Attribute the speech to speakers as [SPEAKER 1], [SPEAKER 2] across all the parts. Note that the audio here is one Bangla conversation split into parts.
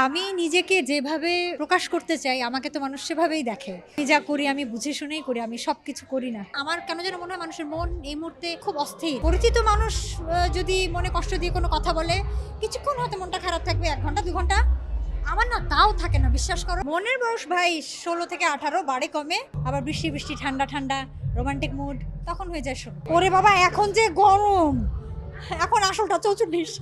[SPEAKER 1] আমি নিজেকে যেভাবে প্রকাশ করতে চাই আমাকে তো মানুষ সেভাবেই দেখে। আমি যা করি আমি বুঝে শুনেই করি, আমি সবকিছু করি না। আমার কেন যেন মনে হয় মানুষের মন এই মুহূর্তে খুব অস্থির। পরিচিত মানুষ যদি মনে কষ্ট দিয়ে কোনো কথা বলে, কিছুক্ষণ হয়তো মনটা খারাপ থাকবে, 1 ঘন্টা 2 ঘন্টা। আমার না তাও থাকে না, বিশ্বাস করো। মনের বয়স ভাই 16 থেকে 18, বাড়ে কমে। আবার বৃষ্টি বৃষ্টি ঠান্ডা ঠান্ডা রোমান্টিক মুড তখন হয়ে যায় 16। ওরে বাবা, এখন যে গরম, এখন আসলটা 44।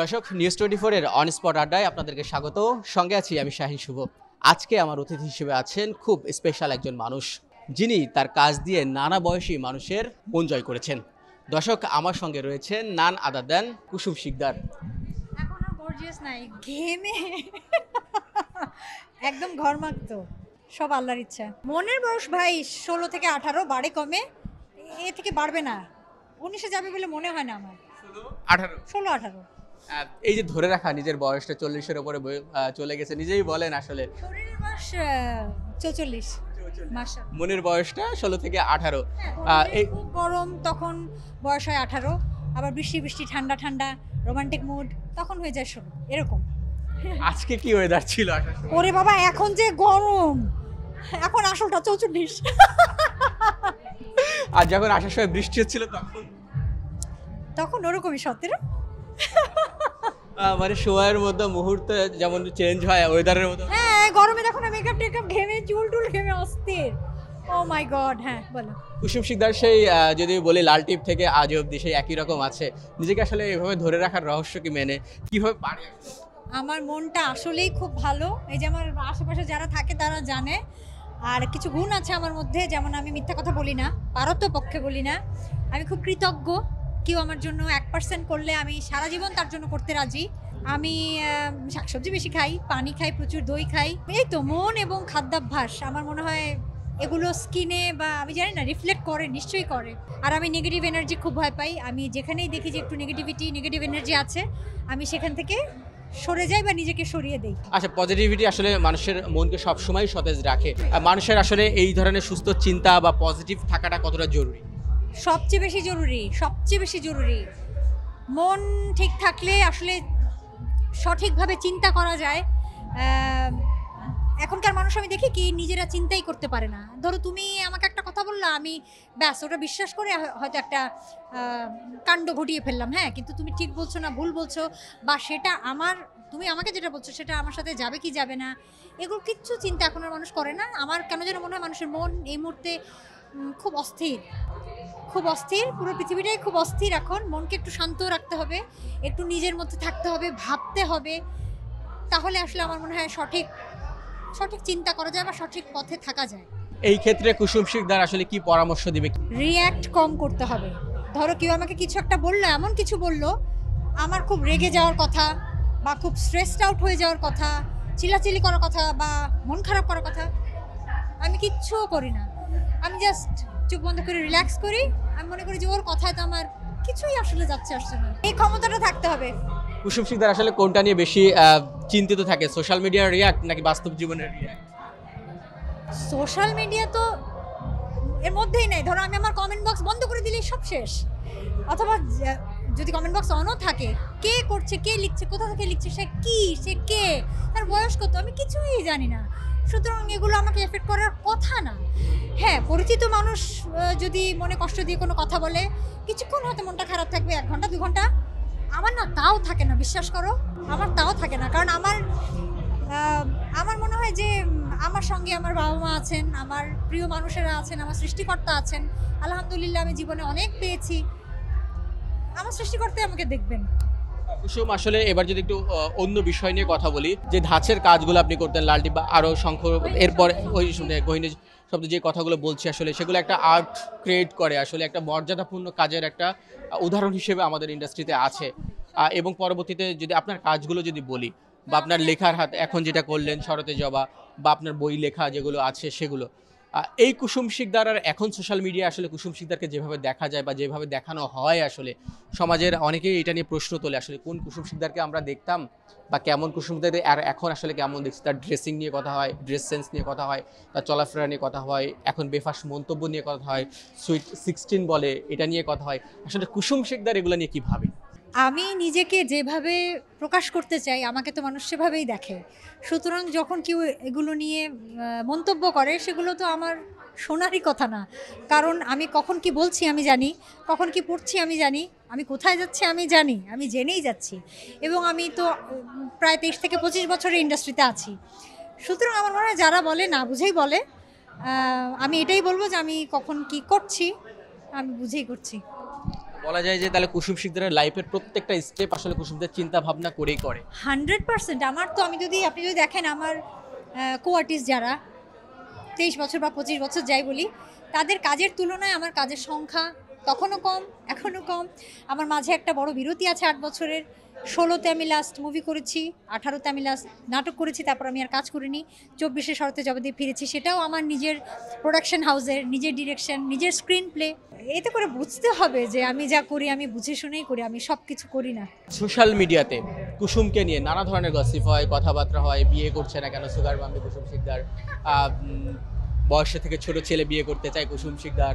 [SPEAKER 2] দর্শক, নিউজ 24 এর অন স্পট আড্ডায় আপনাদেরকে স্বাগত। সঙ্গে আছি আমি শাহিন শুভ। আজকে আমার অতিথি হিসেবে আছেন খুব স্পেশাল একজন মানুষ, যিনি তার কাজ দিয়ে নানা বয়সী মানুষের মন জয় করেছেন। দর্শক, আমার সঙ্গে রয়েছেন নান আদার দেন কুসুম শিকদার।
[SPEAKER 1] এখন আর গর্জিয়াস নাই, ঘেমে একদম ঘরমাক্ত। সব আল্লাহর ইচ্ছা। মনের বয়স ভাই 16 থেকে 18, বাড়ে কমে। এ থেকে বাড়বে না, 19-এ যাবে বলে মনে হয় না আমার।
[SPEAKER 2] 18।
[SPEAKER 1] 16-18।
[SPEAKER 2] এই যে ধরে রাখা নিজের বয়সটা 40-এর উপরে চলে গেছে, নিজেই বলেন আসলে
[SPEAKER 1] শরীরের বয়স 44। মাশাআল্লাহ।
[SPEAKER 2] মনের বয়সটা 16 থেকে 18। এই
[SPEAKER 1] খুব গরম তখন বয়স হয় 18, আবার বৃষ্টি বৃষ্টি ঠান্ডা ঠান্ডা রোমান্টিক মুড তখন হয়ে যায় 16, এরকম।
[SPEAKER 2] আজকে কি ওয়েদার ছিল আসার সময়?
[SPEAKER 1] ওরে বাবা, এখন যে গরম, এখন আসলটা 44।
[SPEAKER 2] আর যখন আসার সময় বৃষ্টি হচ্ছিল
[SPEAKER 1] তখন ওরকমই 17।
[SPEAKER 2] মানে সময়ের মধ্যে মুহূর্তে যেমন চেঞ্জ হয় ওয়েদারের মতো।
[SPEAKER 1] হ্যাঁ, গরমে দেখো না, মেকআপ টেকআপ ঘেমে, চুল টুল ঘেমে অস্থির। ও মাই গড। হ্যাঁ বলো।
[SPEAKER 2] কুসুম শিকদার সেই যদি বলি লাল টিপ থেকে আজ অবধি সেই একই রকম আছে। নিজেকে আসলে এভাবে ধরে রাখার রহস্য কি, মেনে কিভাবে পারে?
[SPEAKER 1] আমার মনটা আসলেই খুব ভালো। এই যে আমার আশেপাশে যারা থাকে তারা জানে। আর কিছু গুণ আছে আমার মধ্যে, যেমন আমি মিথ্যা কথা বলি না, পারতপক্ষে বলি না। আমি খুব কৃতজ্ঞ। কেউ আমার জন্য 1% করলে আমি সারা জীবন তার জন্য করতে রাজি। আমি শাকসবজি বেশি খাই, পানি খাই, প্রচুর দই খাই। এই তো মন এবং খাদ্যাভ্যাস আমার মনে হয় এগুলো স্কিনে বা আমি জানি না রিফ্লেক্ট করে, নিশ্চয়ই করে। আর আমি নেগেটিভ এনার্জি খুব ভয় পাই। আমি যেখানেই দেখি যে একটু নেগেটিভ এনার্জি আছে, আমি সেখান থেকে সরে যাই বা নিজেকে সরিয়ে দেই।
[SPEAKER 2] আচ্ছা, পজিটিভিটি আসলে মানুষের মনকে সবসময় সতেজ রাখে। মানুষের আসলে এই ধরনের সুস্থ চিন্তা বা পজিটিভ থাকাটা কতটা জরুরি?
[SPEAKER 1] সবচেয়ে বেশি জরুরি। মন ঠিক থাকলে আসলে সঠিকভাবে চিন্তা করা যায়। এখনকার মানুষ আমি দেখি কি নিজেরা চিন্তাই করতে পারে না। ধরো তুমি আমাকে একটা কথা বললা, আমি ব্যাস ওটা বিশ্বাস করে হয়তো একটা কাণ্ড ঘটিয়ে ফেললাম। হ্যাঁ, কিন্তু তুমি ঠিক বলছো না ভুল বলছো, বা সেটা তুমি আমাকে যেটা বলছো সেটা আমার সাথে যাবে কি যাবে না, এগুলো কিচ্ছু চিন্তা এখন আর মানুষ করে না। আমার কেন যেন মনে হয় মানুষের মন এই মুহূর্তে খুব অস্থির, পুরো পৃথিবীটাই খুব অস্থির এখন। মনকে একটু শান্ত রাখতে হবে, একটু নিজের মধ্যে থাকতে হবে, ভাবতে হবে। তাহলে আসলে আমার মনে হয় সঠিক চিন্তা করা যায় বা সঠিক পথে থাকা যায়।
[SPEAKER 2] এই ক্ষেত্রে কুসুম শিকদার আসলে কি পরামর্শ দিবে?
[SPEAKER 1] রিয়্যাক্ট কম করতে হবে। ধরো কেউ আমাকে কিছু একটা বললো, এমন কিছু বললো আমার খুব রেগে যাওয়ার কথা বা খুব স্ট্রেসড আউট হয়ে যাওয়ার কথা, চিল্লাচিল্লি করার কথা বা মন খারাপ করার কথা, আমি কিচ্ছুও করি না। আমি জাস্ট চোখ বন্ধ করে রিল্যাক্স করি। আমি মনে করি যে ওর কথায় তো আমার কিছুই আসলে আসছে না। এই ক্ষমতাটা থাকতে হবে।
[SPEAKER 2] কুসুম শিকদার আসলে কোনটা নিয়ে বেশি চিন্তিত থাকে, সোশ্যাল মিডিয়ার রিয়াক্ট নাকি বাস্তব জীবনের রিয়াক্ট?
[SPEAKER 1] সোশ্যাল মিডিয়া তো এর মধ্যেই নেই। ধরো আমি আমার কমেন্ট বক্স বন্ধ করে দিলেই সব শেষ। অথবা যদি কমেন্ট বক্স অনও থাকে, কে করছে, কে লিখছে, কোথা থেকে লিখছে, সে কে, তার বয়স কত, আমি কিছুই জানি না। সুতরাং এগুলো আমাকে এফেক্ট করার কথা না। হ্যাঁ, পরিচিত মানুষ যদি মনে কষ্ট দিয়ে কোনো কথা বলে, কিছুক্ষণ হয়তো মনটা খারাপ থাকবে, 1 ঘন্টা 2 ঘন্টা। আমার না তাও থাকে না, বিশ্বাস করো। আমার তাও থাকে না, কারণ আমার মনে হয় যে আমার সঙ্গে আমার বাবা মা আছেন, আমার প্রিয় মানুষেরা আছেন, আমার সৃষ্টিকর্তা আছেন। আলহামদুলিল্লাহ আমি জীবনে অনেক পেয়েছি। আমার সৃষ্টিকর্তা আমাকে দেখবেন।
[SPEAKER 2] কুসুম, আসলে এবার যদি একটু অন্য বিষয় নিয়ে কথা বলি, যে ধাঁচের কাজগুলো আপনি করতেন লালটি বা আরো শঙ্খ, এরপর ওই গহিনী শব্দ যে কথাগুলো বলছি, আসলে সেগুলো একটা আর্ট ক্রিয়েট করে, আসলে একটা মর্যাদাপূর্ণ কাজের একটা উদাহরণ হিসেবে আমাদের ইন্ডাস্ট্রিতে আছে। এবং পরবর্তীতে যদি আপনার কাজগুলো যদি বলি, বা আপনার লেখার হাত এখন যেটা করলেন শরতে জবা, বা আপনার বই লেখা যেগুলো আছে সেগুলো, এই কুসুম শিকদার আর এখন সোশ্যাল মিডিয়া আসলে কুসুম শিকদারকে যেভাবে দেখা যায় বা যেভাবে দেখানো হয় আসলে সমাজের অনেকেই এটা নিয়ে প্রশ্ন তোলে আসলে কোন কুসুম শিকদারকে আমরা দেখতাম বা কেমন কুসুম শিকদার আর এখন আসলে কেমন দেখছি। তার ড্রেসিং নিয়ে কথা হয়, ড্রেস সেন্স নিয়ে কথা হয়, তার চলাফেরা নিয়ে কথা হয়, এখন বেফাস মন্তব্য নিয়ে কথা হয়, সুইট 16 বলে এটা নিয়ে কথা হয়। আসলে কুসুম শিকদার এগুলো নিয়ে কি ভাবে?
[SPEAKER 1] আমি নিজেকে যেভাবে প্রকাশ করতে চাই আমাকে তো মানুষ সেভাবেই দেখে, সুতরাং যখন কেউ এগুলো নিয়ে মন্তব্য করে সেগুলো তো আমার শোনারই কথা না। কারণ আমি কখন কি বলছি আমি জানি, কখন কি পড়ছি আমি জানি, আমি কোথায় যাচ্ছি আমি জানি, আমি জেনেই যাচ্ছি। এবং আমি তো প্রায় 23 থেকে 25 বছরের ইন্ডাস্ট্রিতে আছি। সুতরাং আমার মনে হয় যারা বলে না বুঝেই বলে। আমি এটাই বলবো যে আমি কখন কি করছি আমি বুঝেই করছি।
[SPEAKER 2] বলা যায় যে তাহলে কুসুম শিকদারের লাইফের প্রত্যেকটা স্টেপ আসলে কুসুমদের চিন্তা ভাবনা করেই করে।
[SPEAKER 1] 100% আমার তো আপনি যদি দেখেন আমার কো আর্টিস্ট যারা 23 বছর বা 25 বছর যাই বলি, তাদের কাজের তুলনায় আমার কাজের সংখ্যা তখনও কম, এখনও কম। আমার মাঝে একটা বড় বিরতি আছে 8 বছরের। 16তে আমি লাস্ট মুভি করেছি, 18তে আমি লাস্ট নাটক করেছি, তারপর আমি আর কাজ করিনি। 24-এ শরতে জবা দিয়ে ফিরেছি, সেটাও আমার নিজের প্রোডাকশন হাউসের, নিজের ডিরেকশন, নিজের স্ক্রিন প্লে। এতে করে বুঝতে হবে যে আমি যা করি আমি বুঝে শুনেই করি, আমি সব কিছু করি না।
[SPEAKER 2] সোশ্যাল মিডিয়াতে কুসুমকে নিয়ে নানা ধরনের গসিপ হয়, কথাবার্তা হয়, বিয়ে করছে না কেন সুগার মাম্মি কুসুম শিকদার, বয়সে থেকে ছোট ছেলে বিয়ে করতে চায় কুসুম শিকদার,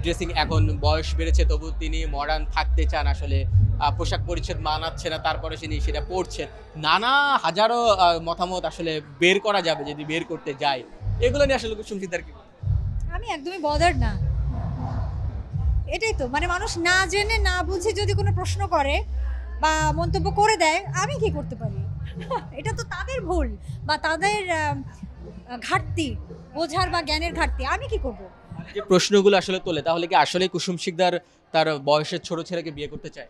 [SPEAKER 2] ড্রেসিং এখন বয়স বেড়েছে তবু তিনি মডার্ন থাকতে চান, আসলে পোশাক পরিচ্ছদ মানাচ্ছে না তারপরে তিনি সেটা পড়ছেন। নানা হাজারো মতামত আসলে বের করা যাবে যদি বের করতে যায়। এগুলো নিয়ে আসলে কুসুম শিকদার কি?
[SPEAKER 1] আমি একদমই বদার্ড না, এটাই তো মানে মানুষ না জেনে না বুঝে যদি কোনো প্রশ্ন করে বা মন্তব্য করে দেয় আমি কি করতে পারি? এটা তো তাদের ভুল বা তাদের ঘাটতি, বোঝার বা জ্ঞানের ঘাটতি। আমি কি করব?
[SPEAKER 2] যে প্রশ্নগুলো আসলে তোলে তাহলে কি আসলে কুসুম শিকদার তার বয়সের ছোট ছেলেকে বিয়ে করতে চায়?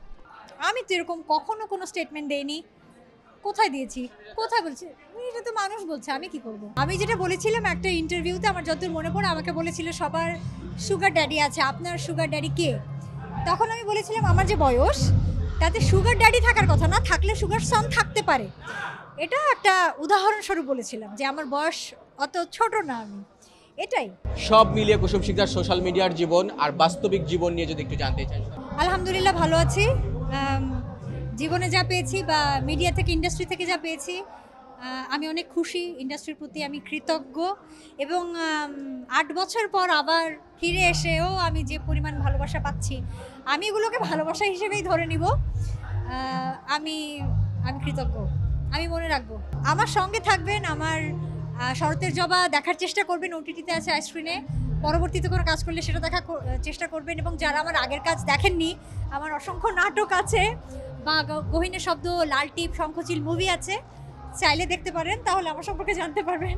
[SPEAKER 1] আমি তো এরকম কখনো কোনো স্টেটমেন্ট দেইনি। কোথায় দিয়েছি, কোথায় বলছি? এটা তো মানুষ বলছে, আমি কি করব? আমি যেটা বলেছিলাম একটা ইন্টারভিউতে, আমার যতদূর মনে পড়ে, আমাকে বলেছিল সবার সুগার ড্যাডি আছে, আপনার সুগার ড্যাডি কে? তখন আমি বলেছিলাম আমার যে বয়স তাতে সুগার ড্যাডি থাকার কথা না, থাকলে সুগার সান থাকতে পারে। এটা একটা উদাহরণস্বরূপ বলেছিলাম যে আমার বয়স অত ছোট না আমি, এটাই।
[SPEAKER 2] সব মিলিয়ে কুসুম শিকদার সোশ্যাল মিডিয়ার জীবন আর বাস্তবিক জীবন নিয়ে যদি একটু জানতে চাই।
[SPEAKER 1] আলহামদুলিল্লাহ ভালো আছি। জীবনে যা পেয়েছি বা মিডিয়া থেকে, ইন্ডাস্ট্রি থেকে যা পেয়েছি, আমি অনেক খুশি। ইন্ডাস্ট্রির প্রতি আমি কৃতজ্ঞ এবং 8 বছর পর আবার ফিরে এসেও আমি যে পরিমাণ ভালোবাসা পাচ্ছি, আমি এগুলোকে ভালোবাসা হিসেবেই ধরে নিব। আমি আমি কৃতজ্ঞ, আমি মনে রাখবো। আমার সঙ্গে থাকবেন, আমার শরতের জবা দেখার চেষ্টা করবেন, ওটিটিতে আছে আইস্ক্রিনে। পরবর্তীতে কোনো কাজ করলে সেটা দেখার চেষ্টা করবেন। এবং যারা আমার আগের কাজ দেখেননি, আমার অসংখ্য নাটক আছে বা গহীনের শব্দ, লাল টিপ, শঙ্খচিল মুভি আছে, চাইলে দেখতে পারেন, তাহলে আমার সম্পর্কে জানতে পারবেন।